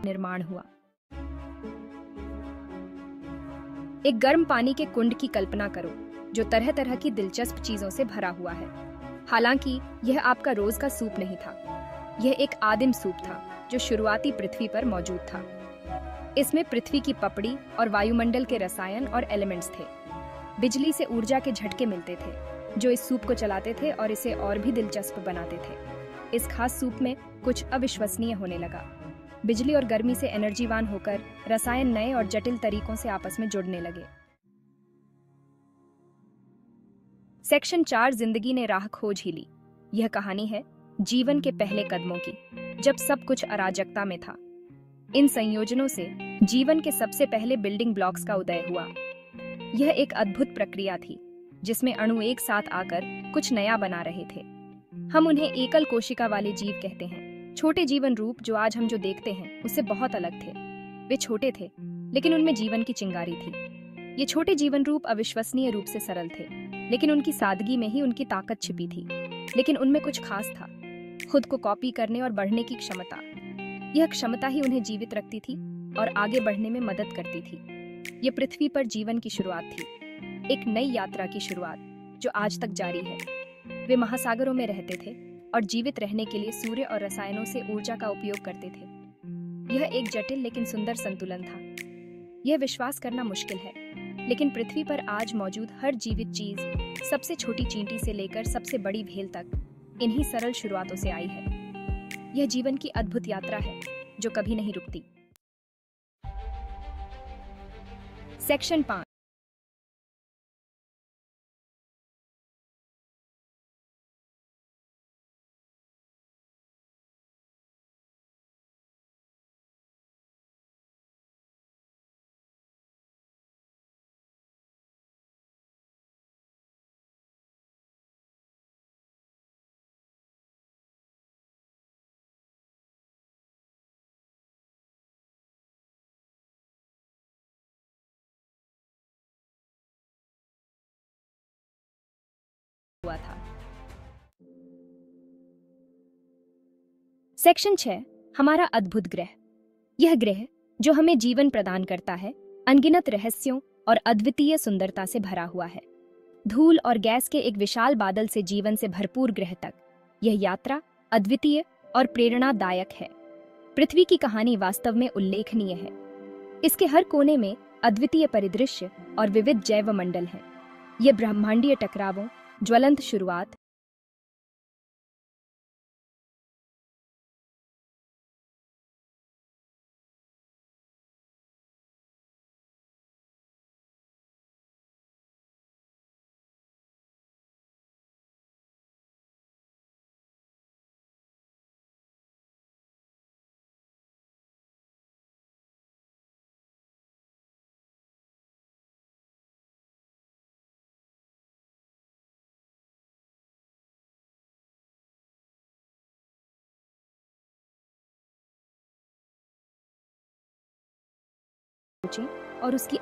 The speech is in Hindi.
निर्माण हुआ। एक गर्म पानी के कुंड की कल्पना करो जो तरह तरह की दिलचस्प चीजों से भरा हुआ है। हालांकि यह आपका रोज का सूप नहीं था, यह एक आदिम सूप था जो शुरुआती पृथ्वी पर मौजूद था। इसमें पृथ्वी की पपड़ी और वायुमंडल के रसायन और एलिमेंट्स थे। बिजली से ऊर्जा के झटके मिलते थे जो इस सूप को चलाते थे और इसे और भी दिलचस्प बनाते थे। इस खास सूप में कुछ अविश्वसनीय होने लगा। बिजली और गर्मी से एनर्जीवान होकर रसायन नए और जटिल तरीकों से आपस में जुड़ने लगे। सेक्शन 4 जिंदगी ने राह खोज ही ली। यह कहानी है जीवन के पहले कदमों की, जब सब कुछ अराजकता में था। इन संयोजनों से जीवन के सबसे पहले बिल्डिंग ब्लॉक्स का उदय हुआ। यह एक अद्भुत प्रक्रिया थी जिसमें अणु एक साथ आकर कुछ नया बना रहे थे। हम उन्हें एकल कोशिका वाले जीव कहते हैं। छोटे जीवन रूप जो आज हम जो देखते हैं उससे बहुत अलग थे। वे छोटे थे लेकिन उनमें जीवन की चिंगारी थी। ये छोटे जीवन रूप अविश्वसनीय रूप से सरल थे, लेकिन उनकी सादगी में ही उनकी ताकत छिपी थी। लेकिन उनमें कुछ खास था, खुद को कॉपी करने और बढ़ने की क्षमता। यह क्षमता ही उन्हें जीवित रखती थी और आगे बढ़ने में मदद करती थी। ये पृथ्वी पर जीवन की शुरुआत थी, एक नई यात्रा की शुरुआत जो आज तक जारी है। वे महासागरों में रहते थे और जीवित रहने के लिए सूर्य और रसायनों से ऊर्जा का उपयोग करते थे। यह एक जटिल लेकिन सुंदर संतुलन था। यह विश्वास करना मुश्किल है, लेकिन पृथ्वी पर आज मौजूद हर जीवित चीज, सबसे छोटी चींटी से लेकर सबसे बड़ी भेल तक, इन्हीं सरल शुरुआतों से आई है। यह जीवन की अद्भुत यात्रा है जो कभी नहीं रुकती। सेक्शन 5 हुआ था। सेक्शन 6 हमारा अद्भुत ग्रह। यह ग्रह जो हमें जीवन प्रदान करता है, अनगिनत रहस्यों और अद्वितीय सुंदरता से भरा हुआ है। धूल और गैस के एक विशाल बादल से जीवन से भरपूर ग्रह तक, यह यात्रा अद्वितीय और प्रेरणादायक है। पृथ्वी की कहानी वास्तव में उल्लेखनीय है। इसके हर कोने में अद्वितीय परिदृश्य और विविध जैव मंडल हैं। ये ब्रह्मांडीय टकरावों, ज्वलंत शुरुआत, और उसकी